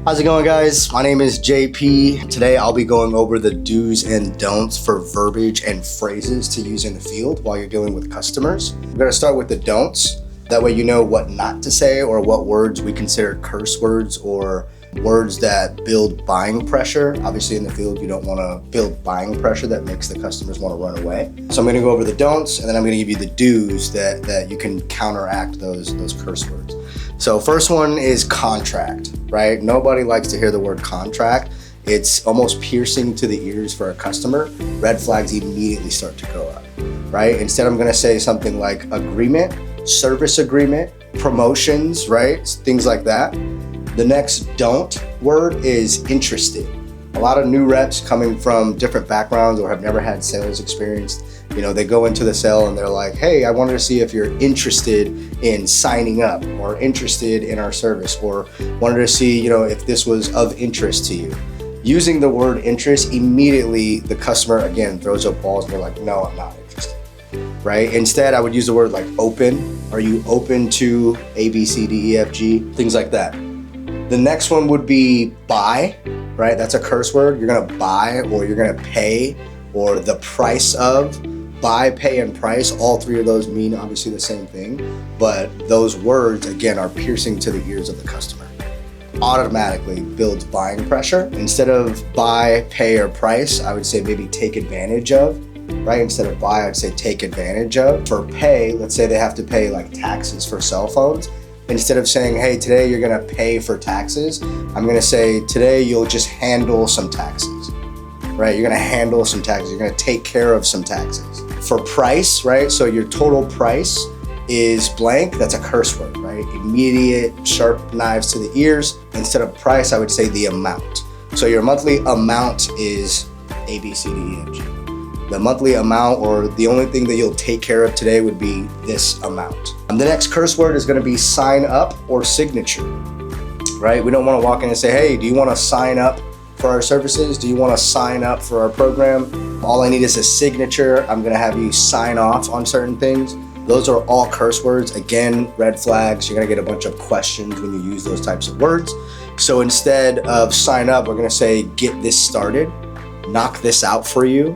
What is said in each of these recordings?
How's it going, guys? My name is JP. Today I'll be going over the do's and don'ts for verbiage and phrases to use in the field while you're dealing with customers. We're gonna start with the don'ts. That way you know what not to say or what words we consider curse words or words that build buying pressure. Obviously in the field, you don't wanna build buying pressure that makes the customers wanna run away. So I'm gonna go over the don'ts and then I'm gonna give you the do's that you can counteract those curse words. So first one is contract, right? Nobody likes to hear the word contract. It's almost piercing to the ears for a customer. Red flags immediately start to go up, right? Instead, I'm gonna say something like agreement, service agreement, promotions, right? Things like that. The next don't word is interested. A lot of new reps coming from different backgrounds or have never had sales experience, they go into the sale and they're like, hey, I wanted to see if you're interested in signing up or interested in our service or wanted to see, if this was of interest to you. Using the word interest, immediately the customer, again, throws up balls and they're like, no, I'm not interested, right? Instead, I would use the word like open. Are you open to A, B, C, D, E, F, G? Things like that. The next one would be buy, right? That's a curse word. You're gonna buy or you're gonna pay or the price of. Buy, pay, and price, all three of those mean obviously the same thing, but those words, again, are piercing to the ears of the customer. Automatically builds buying pressure. Instead of buy, pay, or price, I would say maybe take advantage of, right? Instead of buy, I'd say take advantage of. For pay, let's say they have to pay like taxes for cell phones. Instead of saying, hey, today you're gonna pay for taxes, I'm gonna say, today you'll just handle some taxes, right? You're gonna handle some taxes. You're gonna take care of some taxes. For price, right? So your total price is blank. That's a curse word, right? Immediate, sharp knives to the ears. Instead of price, I would say the amount. So your monthly amount is A, B, C, D, E, F, G. The monthly amount or the only thing that you'll take care of today would be this amount. The next curse word is gonna be sign up or signature, right? We don't wanna walk in and say, hey, do you wanna sign up for our services? Do you want to sign up for our program? All I need is a signature. I'm going to have you sign off on certain things. Those are all curse words. Again, red flags. You're going to get a bunch of questions when you use those types of words. So instead of sign up, we're going to say get this started, knock this out for you,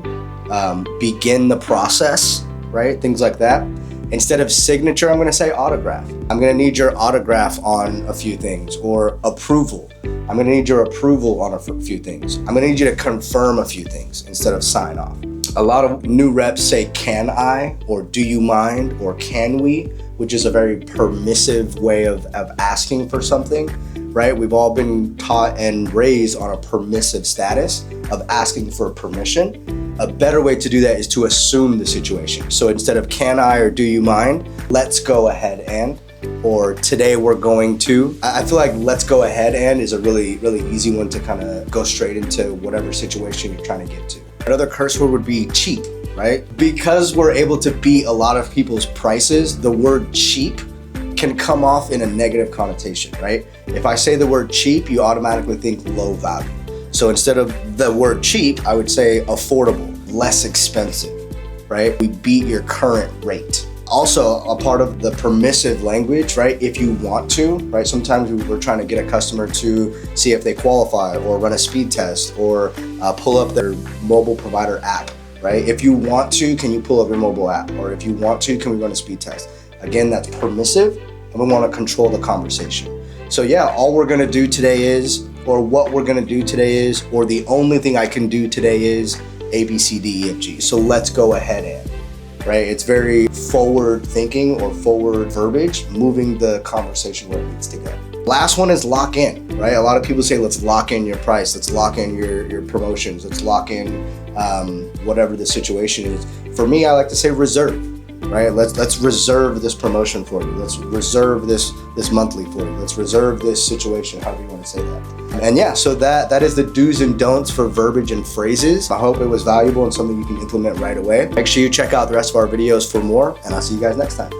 begin the process, right? Things like that. Instead of signature, I'm going to say autograph. I'm going to need your autograph on a few things or approval. I'm gonna need your approval on a few things. I'm gonna need you to confirm a few things instead of sign off. A lot of new reps say, can I, or do you mind, or can we, which is a very permissive way of asking for something, right? We've all been taught and raised on a permissive status of asking for permission. A better way to do that is to assume the situation. So instead of can I or do you mind, let's go ahead and, or today we're going to. I feel like let's go ahead and is a really, really easy one to kind of go straight into whatever situation you're trying to get to. Another curse word would be cheap, right? Because we're able to beat a lot of people's prices, the word cheap can come off in a negative connotation, right? If I say the word cheap, you automatically think low value. So instead of the word cheap, I would say affordable, less expensive, right? We beat your current rate. Also, a part of the permissive language, right? If you want to, right? Sometimes we're trying to get a customer to see if they qualify or run a speed test or pull up their mobile provider app, right? If you want to, can you pull up your mobile app? Or if you want to, can we run a speed test? Again, that's permissive and we want to control the conversation. So yeah, all we're gonna do today is, or what we're gonna do today is, or the only thing I can do today is A, B, C, D, E, F, G. So let's go ahead and. Right? It's very forward thinking or forward verbiage, moving the conversation where it needs to go. Last one is lock in, right? A lot of people say, let's lock in your price, let's lock in your promotions, let's lock in whatever the situation is. For me, I like to say reserve, right? Let's reserve this promotion for you. Let's reserve this monthly for you. Let's reserve this situation, however you want to say that. And yeah, so that is the do's and don'ts for verbiage and phrases. I hope it was valuable and something you can implement right away. Make sure you check out the rest of our videos for more, and I'll see you guys next time.